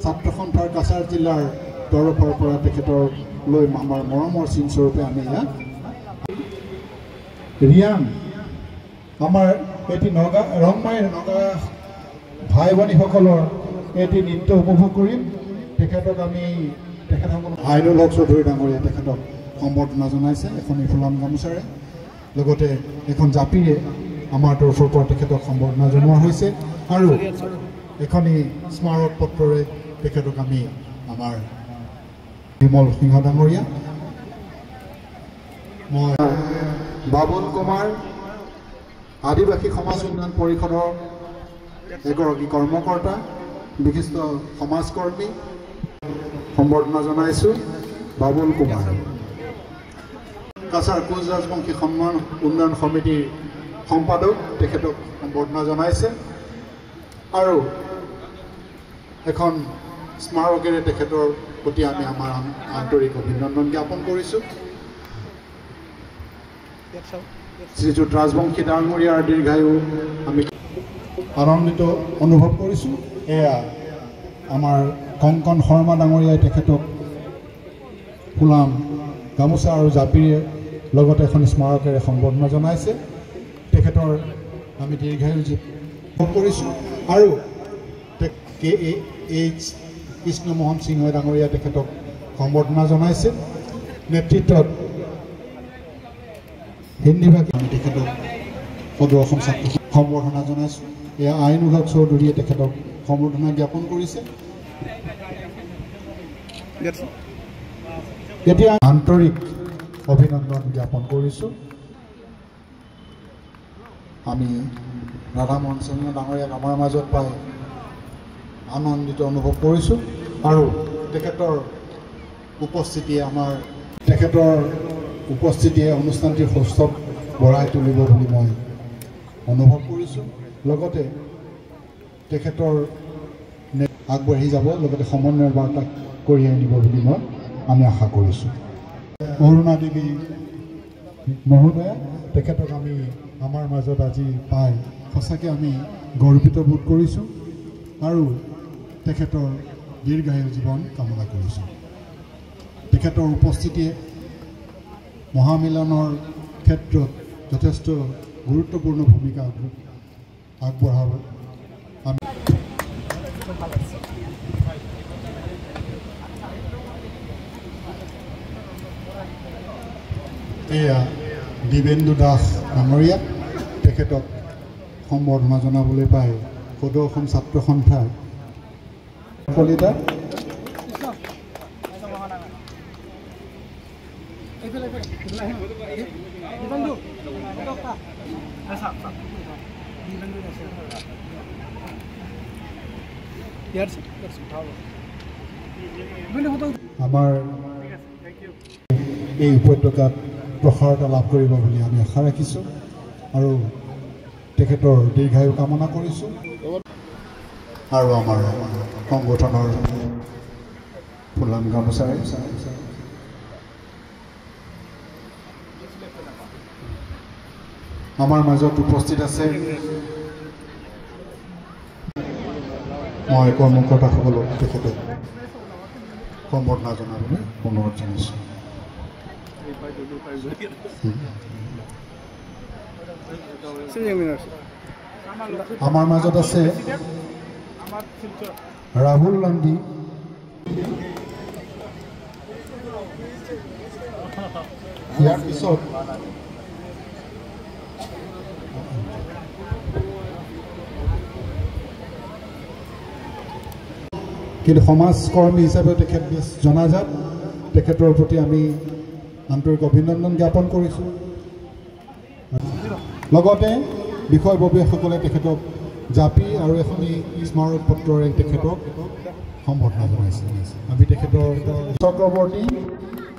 ছাত্ৰ সন্থাৰ কাছাৰ জিলাৰ তৰফৰ পৰা তেখেতৰ লৈ আমাৰ মৰমৰ চিনস্বৰূপে আমি ইয়াত ৰিয়ান আমাৰ এটি ৰংমাইৰ নগা ভাই ভনীসকলৰ এটি নৃত্য উপভোগ কৰিম। তেখেতক আমি তেখেতসকল আইনুল হক চৌধুৰী ডাঙৰীয়া তেখেতক সম্বৰ্ধনা জনাইছে এখন ফুলাম গামোচাৰে, লগতে এখন জাপিৰে আমাৰ তৰফৰ পৰা তেখেতক সম্বৰ্ধনা জনোৱা হৈছে আৰু এখনি স্মাৰক পত্ৰৰে তেখেতক আমি আমাৰ বিমল সিংহ ডাঙৰীয়া, মই বাবুল কুমাৰ আদিবাসী সমাজ উন্নয়ন পৰিষদৰ এগৰাকী কৰ্মকৰ্তা বিশিষ্ট সমাজকৰ্মী সম্বৰ্ধনা জনাইছোঁ। বাবুল কুমাৰ কাছাৰ কোচ ৰাজবংশী সন্মান উন্নয়ন সমিতিৰ সম্পাদক তেখেতক সম্বৰ্ধনা জনাইছে আৰু এখন স্মাৰকেৰে তেখেতৰ প্ৰতি আমি আমাৰ আন্তৰিক অভিনন্দন জ্ঞাপন কৰিছোঁ। শ্ৰীযুত ৰাজবংশী ডাঙৰীয়াৰ দীৰ্ঘায়ু আমি আনন্দিত অনুভৱ কৰিছোঁ। এয়া আমাৰ কংকন শৰ্মা ডাঙৰীয়াই তেখেতক ফুলাম গামোচা আৰু জাপিৰে লগতে এখন স্মাৰকেৰে সম্বৰ্ধনা জনাইছে। তেখেতৰ আমি দীৰ্ঘায়ু ভোগ কৰিছোঁ আৰু KAH কৃষ্ণমোহন সিংহ ডাঙৰীয়া তেখেতক সম্বৰ্ধনা জনাইছে। নেতৃত্বত হিন্দী ভাষী আমি তেখেতক সদৌ অসম ছাত্ৰ সম্বৰ্ধনা জনাইছোঁ। এয়া আইনুল হক চৌধুৰীয়ে তেখেতক সম্বৰ্ধনা জ্ঞাপন কৰিছে। এতিয়া আন্তৰিক অভিনন্দন জ্ঞাপন কৰিছোঁ। আমি ৰাধামোহন সিংহ ডাঙৰীয়াক আমাৰ মাজত পাই আনন্দিত অনুভৱ কৰিছোঁ আৰু তেখেতৰ উপস্থিতিয়ে অনুষ্ঠানটিৰ সৌষ্ঠৱ বঢ়াই তুলিব বুলি মই অনুভৱ কৰিছোঁ। লগতে তেখেতৰ আগবাঢ়ি যাব, লগতে সমন্বয়ৰ বাৰ্তা কঢ়িয়াই নিব বুলি আমি আশা কৰিছোঁ। অৰুণা দেৱী মহোদয়া তেখেতক আমি আমাৰ মাজত আজি পাই সঁচাকৈ আমি গৰ্বিত বোধ কৰিছোঁ আৰু তেখেতৰ দীৰ্ঘায়ু জীৱন কামনা কৰিছোঁ। তেখেতৰ উপস্থিতিয়ে মহামিলনৰ ক্ষেত্ৰত যথেষ্ট গুৰুত্বপূৰ্ণ ভূমিকা আগবঢ়াব। আমি এয়া দিবেন্দু দাস ডাঙৰীয়া তেখেতক সম্বৰ্ধনা জনাবলৈ পাই সদৌ অসম ছাত্ৰ সন্থাৰ কলিতা আমাৰ এই উপত্যকাত প্ৰসাৰতা লাভ কৰিব বুলি আমি আশা ৰাখিছোঁ আৰু তেখেতৰ দীৰ্ঘায়ু কামনা কৰিছোঁ। আৰু আমাৰ সংগঠনৰ ফুলাম গামোচাৰে আমাৰ মাজত উপস্থিত আছে মই কৰ্মকৰ্তাসকলক তেখেতক সম্বৰ্ধনা জনাবলৈ অনুৰোধ জনাইছোঁ। আমাৰ মাজত আছে ৰাহুল গান্ধী ইয়াৰ পিছত কিন্তু সমাজকৰ্মী হিচাপে তেখেত বেছ জনাজাত। তেখেতৰ প্ৰতি আমি আন্তৰিক অভিনন্দন জ্ঞাপন কৰিছোঁ। লগতে বিষয়ববীয়াসকলে তেখেতক জাপি আৰু এখনি স্মাৰক পত্ৰৰে তেখেতক সম্বৰ্ধনা জনাইছে। আমি তেখেতৰ চক্ৰৱৰ্তী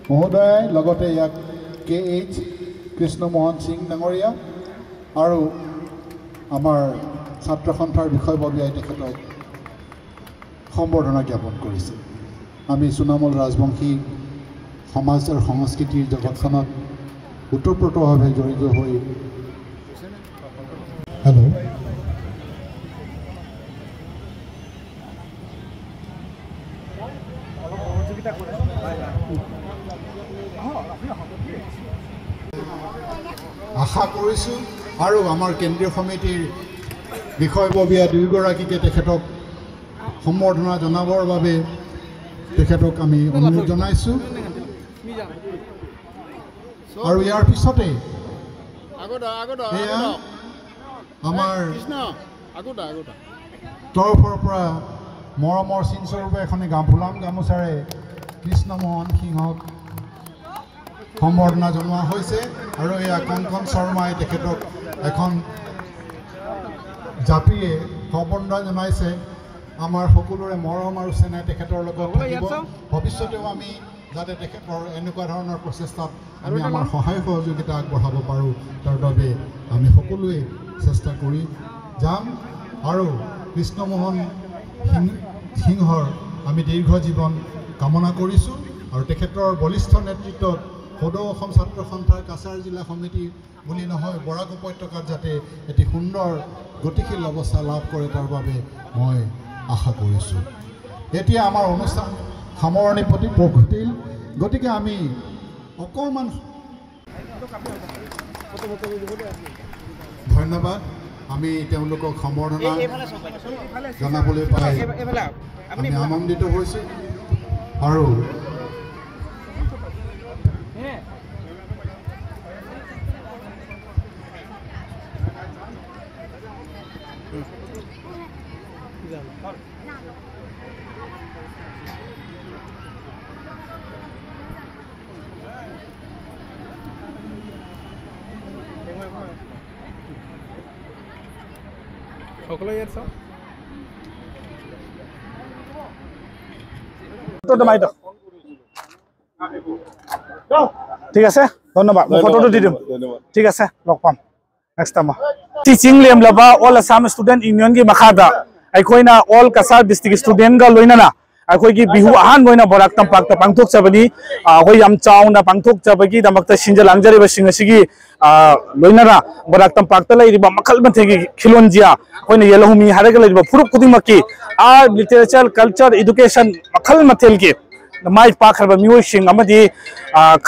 মহোদয়াই লগতে ইয়াক KH কৃষ্ণমোহন সিং ডাঙৰীয়া আৰু আমাৰ ছাত্ৰ সন্থাৰ বিষয়ববীয়াই তেখেতক সম্বৰ্ধনা জ্ঞাপন কৰিছে। আমি সোণামল ৰাজবংশী সমাজ আৰু সংস্কৃতিৰ জগতখনত ওতঃপ্ৰোতভাৱে জড়িত হৈ আশা কৰিছোঁ আৰু আমাৰ কেন্দ্ৰীয় সমিতিৰ বিষয়ববীয়া দুয়োগৰাকীকে তেখেতক সম্বৰ্ধনা জনাবৰ বাবে তেখেতক আমি অনুৰোধ জনাইছোঁ আৰু ইয়াৰ পিছতে আমাৰ তৰফৰ পৰা মৰমৰ চিনস্বৰূপে এখন ফুলাম গামোচাৰে কৃষ্ণমোহন সিংহক সম্বৰ্ধনা জনোৱা হৈছে আৰু এয়া কংকন শৰ্মাই তেখেতক এখন জাপিয়ে সম্বৰ্ধনা জনাইছে আমাৰ সকলোৰে মৰম আৰু চেনেহ তেখেতৰ লগত থাকিব ভৱিষ্যতেও আমি যাতে তেখেতৰ এনেকুৱা ধৰণৰ প্ৰচেষ্টাত আমি আমাৰ সহায় সহযোগিতা আগবঢ়াব পাৰোঁ তাৰ বাবে আমি সকলোৱে চেষ্টা কৰি যাম আৰু কৃষ্ণমোহন সিংহৰ আমি দীৰ্ঘ জীৱন কামনা কৰিছোঁ আৰু তেখেতৰ বলিষ্ঠ নেতৃত্বত সদৌ অসম ছাত্ৰ সন্থাৰ কাছাৰ জিলা সমিতি বুলি নহয় বৰাক উপত্যকাত যাতে এটি সুন্দৰ গতিশীল অৱস্থা লাভ কৰে তাৰ বাবে মই আশা কৰিছোঁ এতিয়া আমাৰ অনুষ্ঠান সামৰণি ঘটিল গতিকে আমি অকণমান ধন্যবাদ আমি তেওঁলোকক সম্বৰ্ধনা জনাবলৈ পাই আমি আনন্দিত হৈছোঁ আৰু ঠিক আছে ধন্যবাদ ফটোটো দি দিম ঠিক আছে লগ পাম নেক্সট টাইম টিচিং লেমলাবা all Assam student union gi makhada aikoina all kasar district student ga loinana aikoigi bihu ahan boina borak tampak ta pangthok chabani ahoi yam chauna pangthok chabagi damakta sinjal angjari ba singasigi loinana borak tampak ta lairiba makhal mathegi khilonjia aikoina yelohumi haraga lairiba furup kudimaki art literature culture education makhal mathelgi mai pakharba mioi sing amadi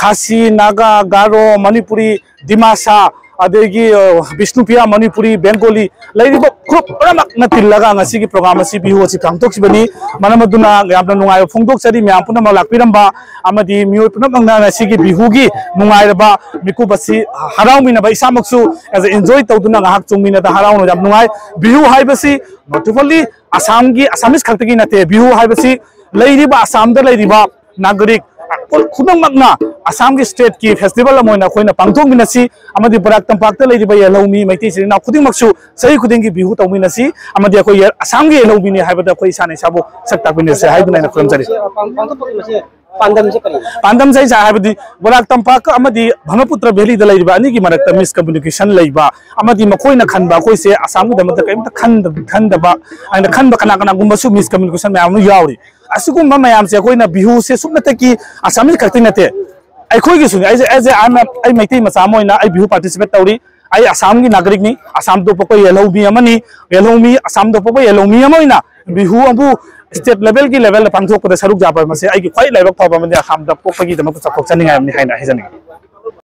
khasi naga garo manipuri dimasa adegi Bishnupia Manipuri Bengali lairiba group ramak na tillaga ngasi gi program asi bihu asi pangtok sibani manamaduna yamna nungai phongdok sari myam puna malak piramba amadi mioi puna mangna ngasi gi bihu gi nungai raba miku basi harau mina ba isamaksu as enjoy tawduna ngahak chungmina da harau no jam nungai bihu haibasi not only Assam gi Assamese khaktagi nate bihu haibasi lairiba Assam da lairiba nagarik khudang magna Assam ki state ki festival amoina khoina pangthok minasi amadi borak tampakta leiriba yelomi maiti sirina khuding maksu sei khuding gi bihu tawminasi amadi akoi Assam gi yelomi ni haibada koi sane sabu sakta binese haibuna na khurumjari pandam sai haibadi borak tampak amadi bhamaputra valley da leiriba ani gi marakta miscommunication leiba amadi makhoina khanba koi se Assam gi damata kaimta khandaba aina khanba kana kana gumbasu miscommunication mayam nu yauri asugumba mayam se koina bihu se sumnata ki Assamese khakti nate akhoi gi suni as ai maitai macha moina ai bihu participate tauri ai Assam gi nagarik ni Assam do poko yelomi amani yelomi Assam do poko yelomi amoina bihu abu state level ki level pangthok ko saruk japar mase ai gi khoi laibak thoba mani Assam da poko gi damak chakok chani ngai amni haina hijani